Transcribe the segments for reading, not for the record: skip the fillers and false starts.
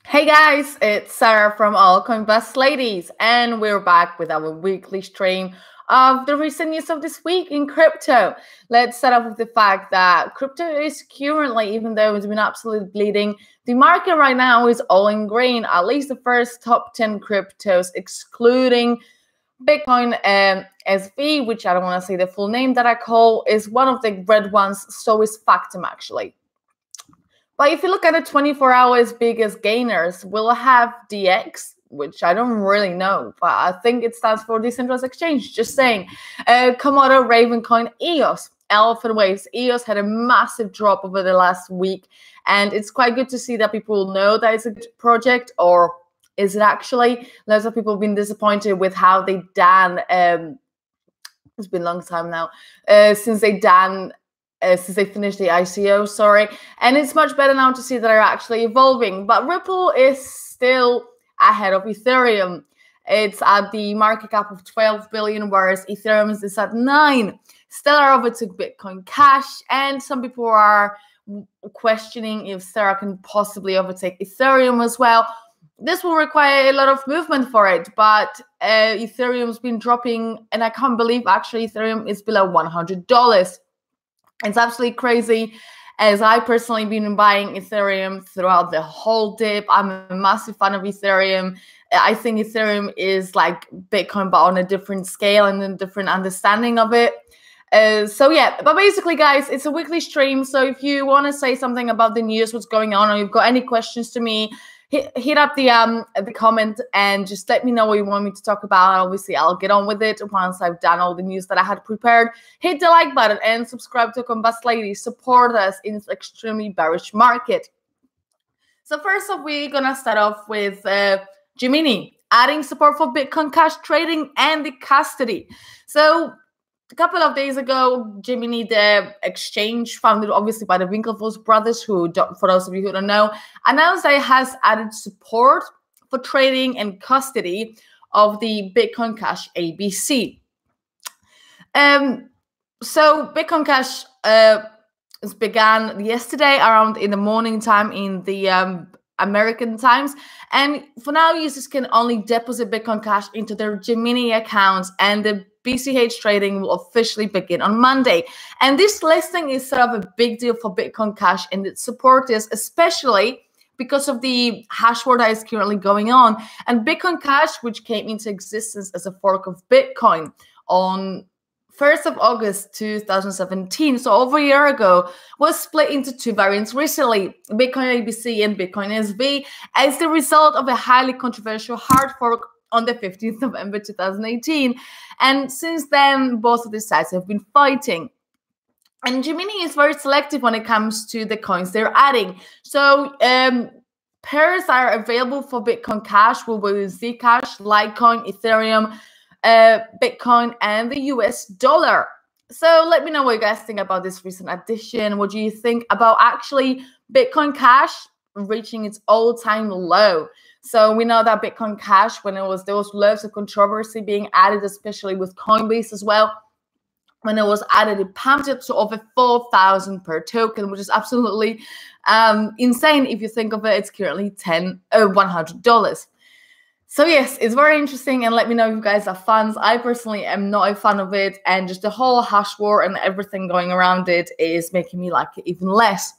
Hey guys, it's Sarah from Altcoin Ladies, and we're back with our weekly stream of the recent news of this week in crypto. Let's start off with the fact that crypto is currently, even though it's been absolutely bleeding, the market right now is all in green. At least the first top 10 cryptos, excluding Bitcoin SV, which I don't want to say the full name that I call, is one of the red ones. So is Factum actually. But if you look at the 24 hours biggest gainers, we'll have DX, which I don't really know, but I think it stands for Decentralized Exchange, just saying. Komodo, Ravencoin, EOS, Elephant Waves. EOS had a massive drop over the last week, and it's quite good to see that people know that it's a good project, or is it actually? Lots of people have been disappointed with how they done, it's been a long time now, since they finished the ICO, sorry. And it's much better now to see that they're actually evolving. But Ripple is still ahead of Ethereum. It's at the market cap of 12 billion, whereas Ethereum is at 9. Stellar overtook Bitcoin Cash, and some people are questioning if Stellar can possibly overtake Ethereum as well. This will require a lot of movement for it, but Ethereum's been dropping, and I can't believe actually Ethereum is below $100. It's absolutely crazy, as I personally been buying Ethereum throughout the whole dip. I'm a massive fan of Ethereum. I think Ethereum is like Bitcoin, but on a different scale and a different understanding of it. So yeah, but basically, guys, it's a weekly stream. So if you want to say something about the news, what's going on, or you've got any questions to me, hit up the comment and just let me know what you want me to talk about. Obviously, I'll get on with it once I've done all the news that I had prepared. Hit the like button and subscribe to Combust Ladies. Support us in this extremely bearish market. So first off, we're gonna start off with Gemini adding support for Bitcoin Cash trading and the custody. So a couple of days ago, Gemini, the exchange founded obviously by the Winklevoss brothers, who, for those of you who don't know, announced that it has added support for trading and custody of the Bitcoin Cash ABC. So Bitcoin Cash began yesterday around in the morning time in the American times, and for now users can only deposit Bitcoin Cash into their Gemini accounts, and the BCH trading will officially begin on Monday. And this listing is sort of a big deal for Bitcoin Cash and its supporters, especially because of the hash war that is currently going on. And Bitcoin Cash, which came into existence as a fork of Bitcoin on 1st of August 2017, so over a year ago, was split into two variants recently, Bitcoin ABC and Bitcoin SV, as the result of a highly controversial hard fork on the 15th of November 2018. And since then, both of these sides have been fighting. And Gemini is very selective when it comes to the coins they're adding. So pairs are available for Bitcoin Cash will be Zcash, Litecoin, Ethereum, Bitcoin, and the US dollar. So let me know what you guys think about this recent addition. What do you think about actually Bitcoin Cash reaching its all-time low? So we know that Bitcoin Cash, when there was loads of controversy being added, especially with Coinbase as well, when it was added, it pumped it to over 4,000 per token, which is absolutely insane. If you think of it, it's currently $100. So yes, it's very interesting, and let me know if you guys are fans. I personally am not a fan of it, and just the whole hash war and everything going around it is making me like it even less.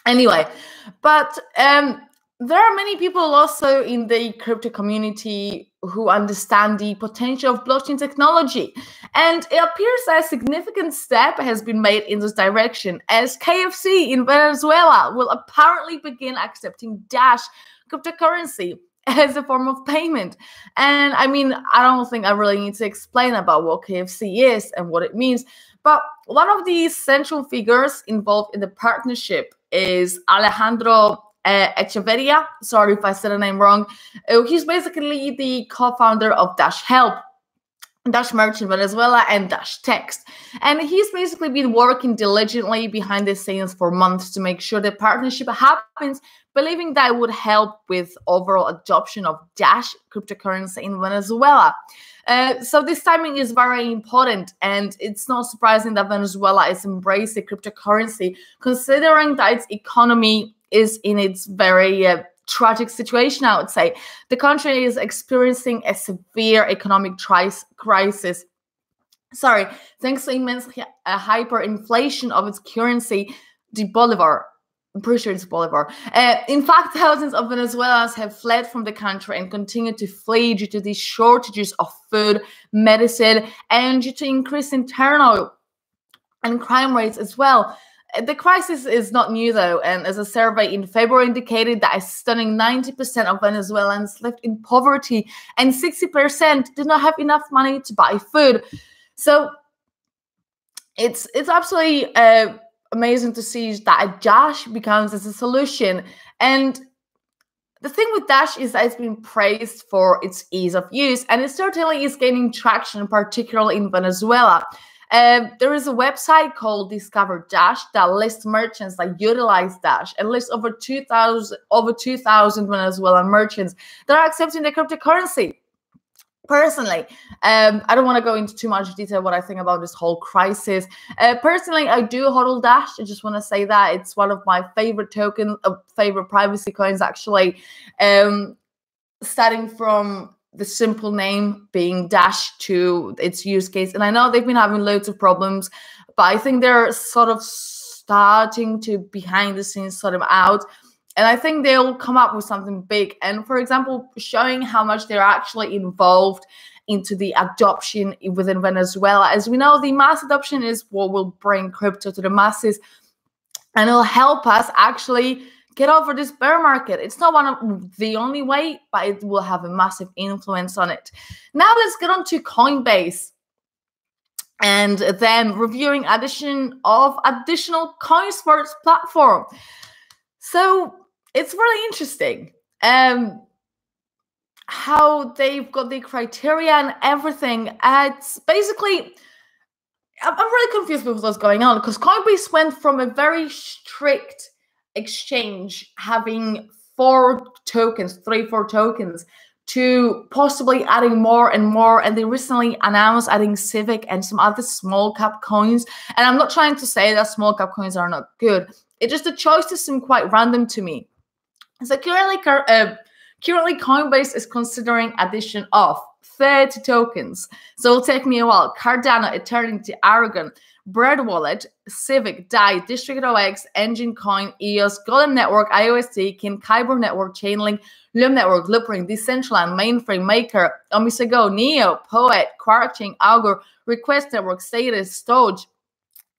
Anyway, but there are many people also in the crypto community who understand the potential of blockchain technology. And it appears that a significant step has been made in this direction, as KFC in Venezuela will apparently begin accepting Dash cryptocurrency as a form of payment. And I mean, I don't think I really need to explain about what KFC is and what it means. But one of the central figures involved in the partnership is Alejandro Echeverria. Sorry if I said the name wrong. He's basically the co-founder of Dash Help, Dash Merchant Venezuela, and Dash Text. And he's basically been working diligently behind the scenes for months to make sure the partnership happens, believing that it would help with overall adoption of Dash cryptocurrency in Venezuela. So this timing is very important, and it's not surprising that Venezuela is embracing cryptocurrency, considering that its economy is in its very tragic situation, I would say. The country is experiencing a severe economic crisis. Sorry, thanks to immense hyperinflation of its currency, the Bolivar. I'm pretty sure it's Bolivar. In fact, thousands of Venezuelans have fled from the country and continue to flee due to these shortages of food, medicine, and due to increased internal and crime rates as well. The crisis is not new, though, and as a survey in February indicated that a stunning 90% of Venezuelans lived in poverty and 60% did not have enough money to buy food. So it's absolutely amazing to see that a Dash becomes as a solution. And the thing with Dash is that it's been praised for its ease of use, and it certainly is gaining traction, particularly in Venezuela. There is a website called Discover Dash that lists merchants that utilize Dash and lists over 2,000 Venezuelan merchants that are accepting the cryptocurrency. Personally, I don't want to go into too much detail what I think about this whole crisis. Personally, I do hodl Dash. I just want to say that it's one of my favorite tokens, favorite privacy coins, actually. Starting from the simple name being Dash to its use case. And I know they've been having loads of problems, but I think they're sort of starting to behind the scenes sort of out. And I think they'll come up with something big. And for example, showing how much they're actually involved into the adoption within Venezuela. As we know, the mass adoption is what will bring crypto to the masses. And it'll help us actually get over this bear market. It's not one of the only way, but it will have a massive influence on it. Now let's get on to Coinbase. And then reviewing additional CoinSmarts platform. So it's really interesting how they've got the criteria and everything. It's basically, I'm really confused with what's going on, because Coinbase went from a very strict exchange having 4 tokens, to possibly adding more and more. And they recently announced adding Civic and some other small cap coins. And I'm not trying to say that small cap coins are not good. It's just the choices seem quite random to me. So currently Coinbase is considering addition of 30 tokens. So it'll take me a while. Cardano, Eternity, Aragon, Bread Wallet, Civic, DAI, District.OX, EnjinCoin, EOS, Golem Network, IOST, Kyber Network, ChainLink, Loom Network, Loopring, Decentraland, Mainframe, Maker, OmiseGo, Neo, Po.et, QuarkChain, Augur, Request Network, Tezos, Storj,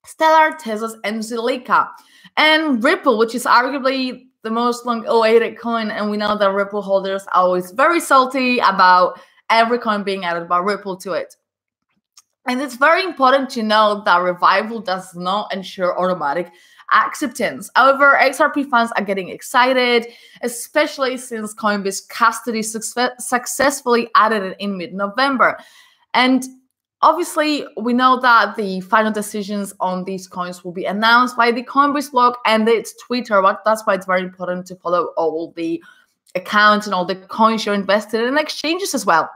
Stellar, Tezos, and Zilliqa. And Ripple, which is arguably the most long-awaited coin, and we know that Ripple holders are always very salty about every coin being added by Ripple to it. And it's very important to know that revival does not ensure automatic acceptance. However, XRP fans are getting excited, especially since Coinbase Custody successfully added it in mid-November. And obviously, we know that the final decisions on these coins will be announced by the Coinbase blog and its Twitter, but that's why it's very important to follow all the accounts and all the coins you're invested in exchanges as well.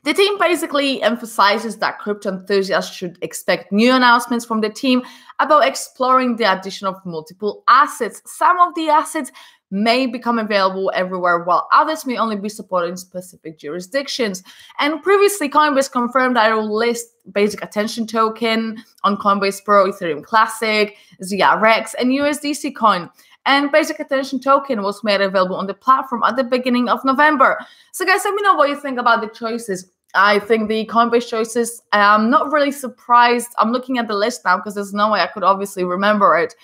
The team basically emphasizes that crypto enthusiasts should expect new announcements from the team about exploring the addition of multiple assets. Some of the assets may become available everywhere, while others may only be supported in specific jurisdictions. And previously, Coinbase confirmed that it will list Basic Attention Token on Coinbase Pro, Ethereum Classic, ZRX, and USDC Coin. And Basic Attention Token was made available on the platform at the beginning of November. So guys, let me know what you think about the choices. I think the Coinbase choices, I'm not really surprised. I'm looking at the list now because there's no way I could obviously remember it.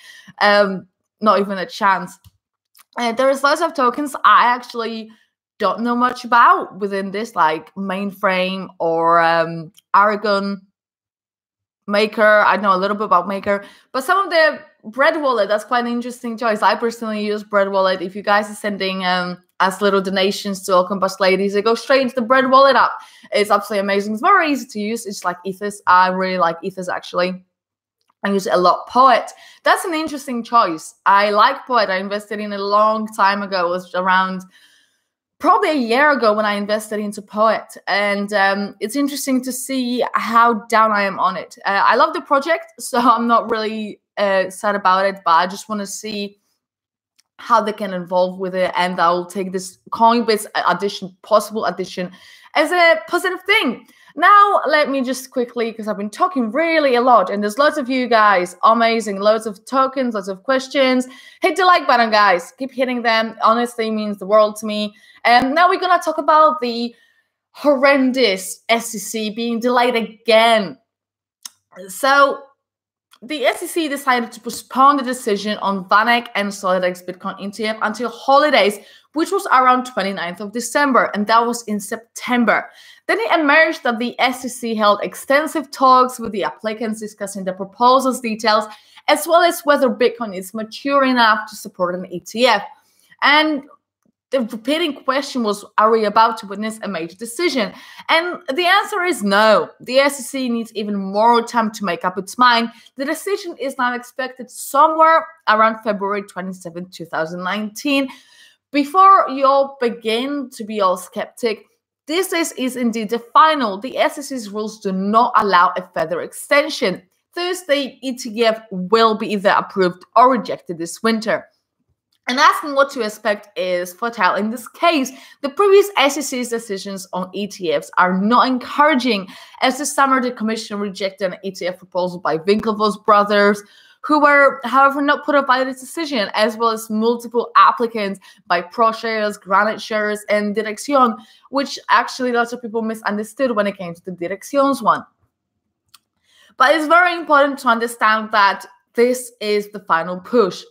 Not even a chance. There is lots of tokens I actually don't know much about within this, like Mainframe or Aragon, Maker. I know a little bit about Maker, but some of the Bread Wallet, that's quite an interesting choice. I personally use Bread Wallet. If you guys are sending as little donations to All Compass Ladies, they go straight into the Bread Wallet app. It's absolutely amazing. It's very easy to use. It's like Ethos. I really like Ethos, actually. I use it a lot. Po.et, that's an interesting choice. I like Po.et. I invested in it a long time ago. It was around probably a year ago when I invested into Po.et. And it's interesting to see how down I am on it. I love the project, so I'm not really sad about it, but I just want to see how they can involve with it, and I'll take this Coinbase possible addition as a positive thing. Now, let me just quickly, because I've been talking really a lot, and there's lots of you guys, amazing, loads of tokens, lots of questions. Hit the like button, guys. Keep hitting them. Honestly, means the world to me. And now we're going to talk about the horrendous SEC being delayed again. So the SEC decided to postpone the decision on VanEck and SolidX Bitcoin ETF until holidays, which was around 29th of December, and that was in September. Then it emerged that the SEC held extensive talks with the applicants discussing the proposal's details, as well as whether Bitcoin is mature enough to support an ETF. And the repeating question was, are we about to witness a major decision? And the answer is no. The SEC needs even more time to make up its mind. The decision is now expected somewhere around February 27, 2019. Before you all begin to be all skeptic, this is indeed the final. The SEC's rules do not allow a further extension. Thus, the ETF will be either approved or rejected this winter. And asking what to expect is futile. In this case, the previous SEC's decisions on ETFs are not encouraging, as this summer the Commission rejected an ETF proposal by Winklevoss brothers, who were, however, not put up by this decision, as well as multiple applicants by ProShares, Granite Shares, and Direction, which actually lots of people misunderstood when it came to the Directions one. But it's very important to understand that this is the final push.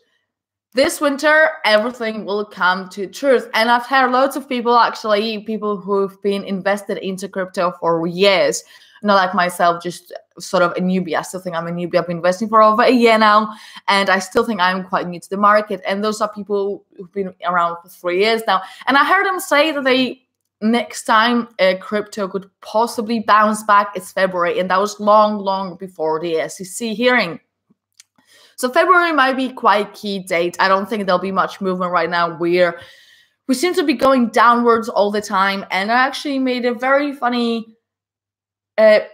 This winter, everything will come to truth. And I've heard lots of people, actually, people who've been invested into crypto for years, not like myself, just sort of a newbie. I still think I'm a newbie. I've been investing for over a year now, and I still think I'm quite new to the market. And those are people who've been around for 3 years now. And I heard them say that next time crypto could possibly bounce back, it's February. And that was long, long before the SEC hearing. So February might be quite a key date. I don't think there'll be much movement right now. We seem to be going downwards all the time. And I actually made a very funny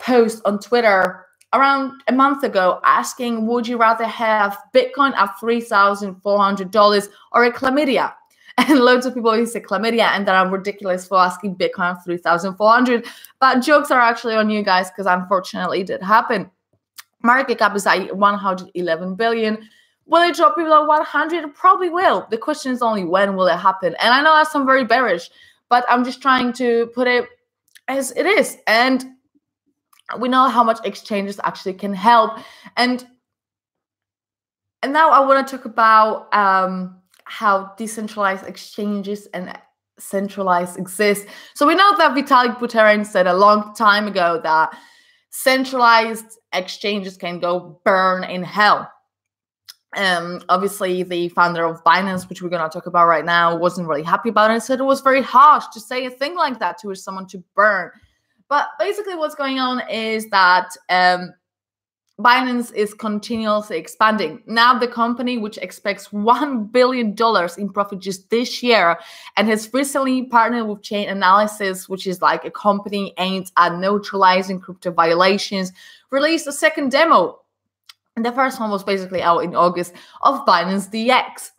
post on Twitter around a month ago asking, would you rather have Bitcoin at $3,400 or a chlamydia? And loads of people say chlamydia, and that I'm ridiculous for asking Bitcoin at $3,400. But jokes are actually on you guys, because unfortunately it did happen. Market cap is at 111 billion. Will it drop below 100? It probably will. The question is only when will it happen? And I know that's some very bearish, but I'm just trying to put it as it is. And we know how much exchanges actually can help. And now I want to talk about how decentralized exchanges and centralized exist. So we know that Vitalik Buterin said a long time ago that centralized exchanges can go burn in hell. Obviously, the founder of Binance, which we're going to talk about right now, wasn't really happy about it and said it was very harsh to say a thing like that to someone to burn. But basically what's going on is that Binance is continuously expanding. Now the company, which expects $1 billion in profit just this year, and has recently partnered with Chain Analysis, which is like a company aimed at neutralizing crypto violations, released a second demo. And the first one was basically out in August of Binance DX.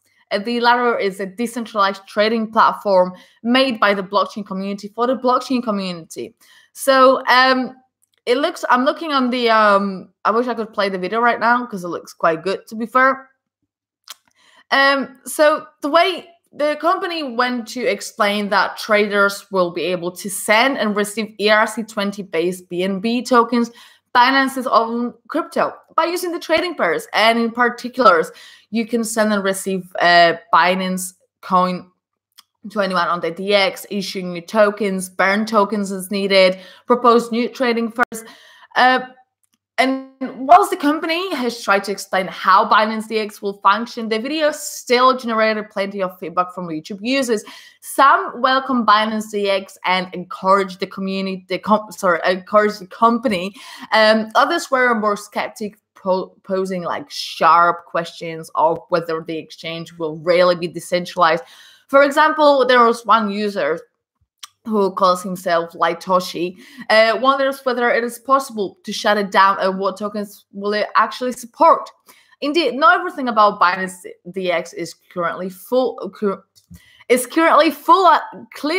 The latter is a decentralized trading platform made by the blockchain community for the blockchain community. So it looks, I'm looking on the, I wish I could play the video right now because it looks quite good, to be fair. So the way the company went to explain that traders will be able to send and receive ERC20 based BNB tokens, Binance's own crypto, by using the trading pairs. And in particular, you can send and receive Binance coin to anyone on the DX, issuing new tokens, burn tokens as needed, propose new trading first. And whilst the company has tried to explain how Binance DX will function, the video still generated plenty of feedback from YouTube users. Some welcome Binance DX and encourage the community, encourage the company. Others were more skeptic, posing like sharp questions of whether the exchange will really be decentralized. For example, there was one user who calls himself Laitoshi, wonders whether it is possible to shut it down and what tokens will it actually support. Indeed, not everything about Binance DX is currently clear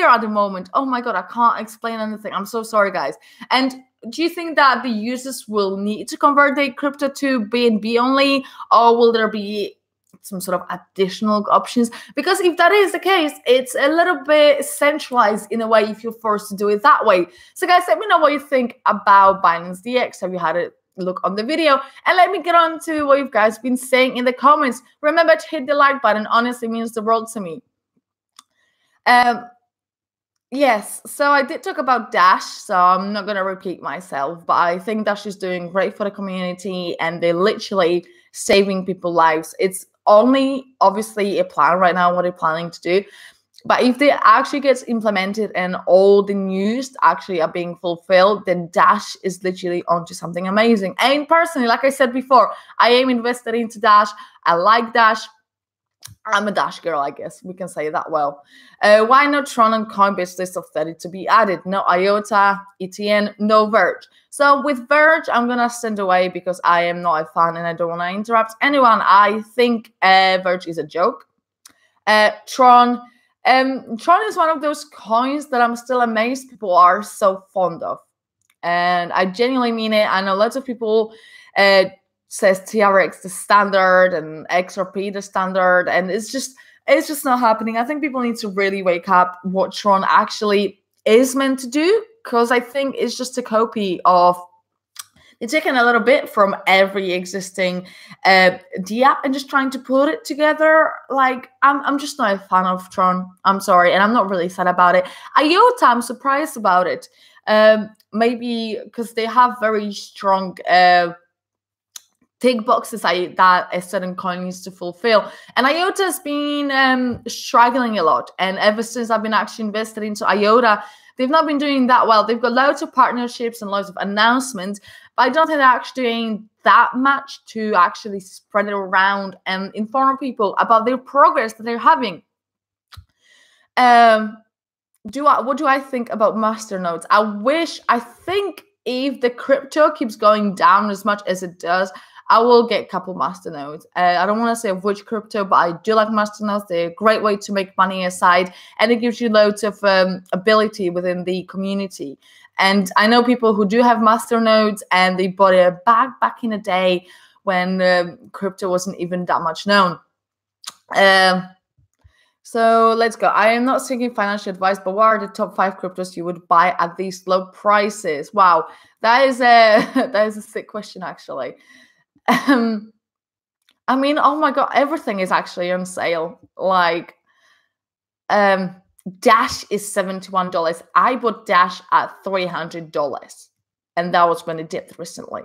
at the moment. Oh my God, I can't explain anything. I'm so sorry, guys. And do you think that the users will need to convert their crypto to BNB only, or will there be some sort of additional options? Because if that is the case, it's a little bit centralized in a way if you're forced to do it that way. So guys, let me know what you think about Binance DX. Have you had a look on the video? And let me get on to what you guys been saying in the comments. Remember to hit the like button. Honestly, it means the world to me. Yes, so I did talk about Dash, so I'm not going to repeat myself, but I think Dash is doing great for the community, and they're literally saving people's lives. It's only obviously a plan right now, what they're planning to do. But if they actually gets implemented and all the news actually are being fulfilled, then Dash is literally onto something amazing. And personally, like I said before, I am invested into Dash. I like Dash. I'm a Dash girl, I guess we can say that well. Why not Tron and Coinbase list of 30 to be added? No IOTA, ETN, no Verge. So with Verge, I'm going to stand away because I am not a fan and I don't want to interrupt anyone. I think Verge is a joke. Tron is one of those coins that I'm still amazed people are so fond of. And I genuinely mean it. I know lots of people says TRX the standard and XRP the standard, and it's just not happening. I think people need to really wake up what Tron actually is meant to do, because I think it's just a copy of, they're taking a little bit from every existing DApp and just trying to put it together. Like, I'm just not a fan of Tron. I'm sorry, and I'm not really sad about it. IOTA, I'm surprised about it. Maybe because they have very strong tick boxes that a certain coin needs to fulfill. And IOTA has been struggling a lot. And ever since I've been actually invested into IOTA, they've not been doing that well. They've got loads of partnerships and loads of announcements, but I don't think they're actually doing that much to actually spread it around and inform people about their progress that they're having. What do I think about masternodes? I think if the crypto keeps going down as much as it does, I will get a couple masternodes. I don't want to say of which crypto, but I do like masternodes. They're a great way to make money aside, and it gives you loads of ability within the community. And I know people who do have masternodes, and they bought it back in the day when crypto wasn't even that much known. So let's go. I am not seeking financial advice, but what are the top 5 cryptos you would buy at these low prices? Wow, that is a sick question, actually. I mean, oh my God, everything is actually on sale. Like, Dash is $71. I bought Dash at $300, and that was when it dipped recently.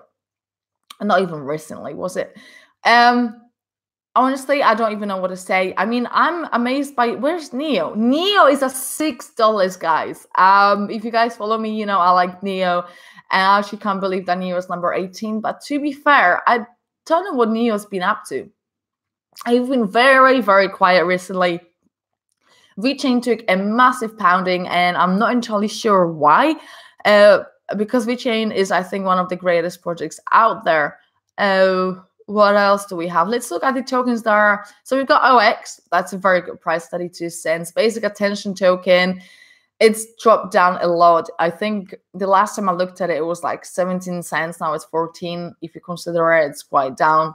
And not even recently, was it? Honestly, I don't even know what to say. I mean, I'm amazed by, where's Neo? Neo is at $6, guys. If you guys follow me, you know I like Neo. And I actually can't believe that Neo is number 18. But to be fair, I don't know what Neo's been up to. I've been very, very quiet recently. VeChain took a massive pounding, and I'm not entirely sure why. Because VeChain is, I think, one of the greatest projects out there. What else do we have? Let's look at the tokens that are. So we've got OX. That's a very good price, 32 cents. Basic attention token. It's dropped down a lot. I think the last time I looked at it, it was like 17 cents. Now it's 14. If you consider it, it's quite down.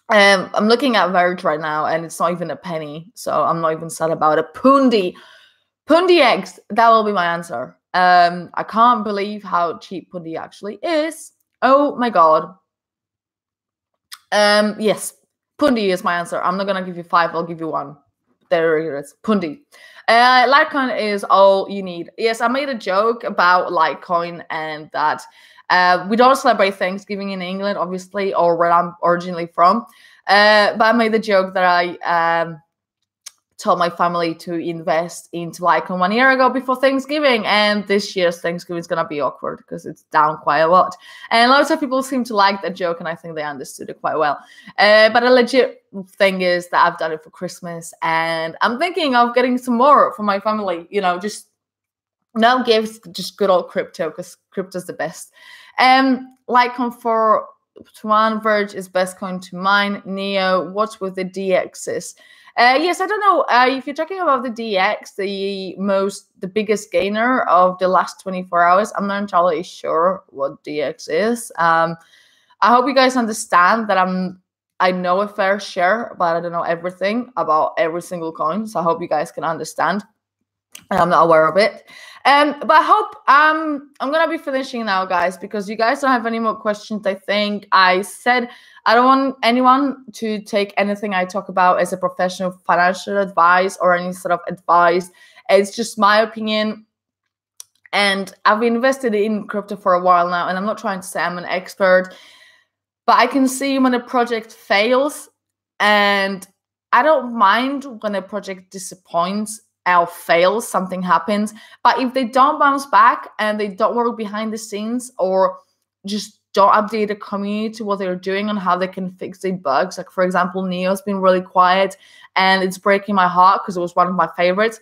I'm looking at Verge right now, and it's not even a penny. So I'm not even sad about it. Pundi X. That will be my answer. I can't believe how cheap Pundi actually is. Oh my God. Yes, Pundi is my answer. I'm not gonna give you 5. I'll give you 1. There it is. Pundi. Litecoin is all you need. Yes, I made a joke about Litecoin and that we don't celebrate Thanksgiving in England, obviously, or where I'm originally from. But I made the joke that I told my family to invest into Litecoin 1 year ago before Thanksgiving, and this year's Thanksgiving is going to be awkward because it's down quite a lot. And lots of people seem to like that joke, and I think they understood it quite well. But a legit thing is that I've done it for Christmas, and I'm thinking of getting some more for my family, you know, just no gifts, just good old crypto, because crypto's the best. Litecoin for Tuan Verge is best coin to mine. Neo, what's with the DXs? Yes, I don't know. If you're talking about the DX, the biggest gainer of the last 24 hours, I'm not entirely sure what DX is. I hope you guys understand that I know a fair share, but I don't know everything about every single coin. So I hope you guys can understand. I'm not aware of it. But I hope I'm gonna be finishing now, guys, because you guys don't have any more questions. I think I said I don't want anyone to take anything I talk about as a professional financial advice or any sort of advice. It's just my opinion. And I've invested in crypto for a while now, and I'm not trying to say I'm an expert, but I can see when a project fails, and I don't mind when a project disappoints or fails, something happens. But if they don't bounce back and they don't work behind the scenes or just don't update the community what they're doing and how they can fix the bugs, like for example, Neo's been really quiet and it's breaking my heart because it was one of my favorites.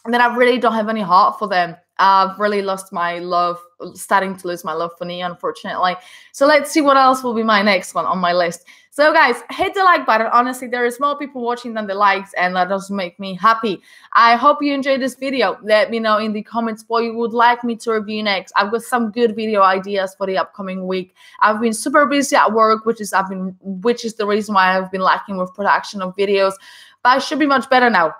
And then I really don't have any heart for them. I've really lost my love, starting to lose my love for Neo, unfortunately. So let's see what else will be my next one on my list. So guys, hit the like button. Honestly, there is more people watching than the likes, and that does make me happy. I hope you enjoyed this video. Let me know in the comments what you would like me to review next. I've got some good video ideas for the upcoming week. I've been super busy at work, which is the reason why I've been lacking with production of videos, but I should be much better now.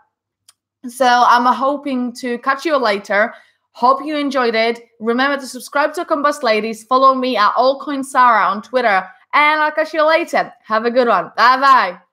So I'm hoping to catch you later. Hope you enjoyed it. Remember to subscribe to Combust Ladies. Follow me at Altcoin Sarah on Twitter. And I'll catch you later. Have a good one. Bye-bye.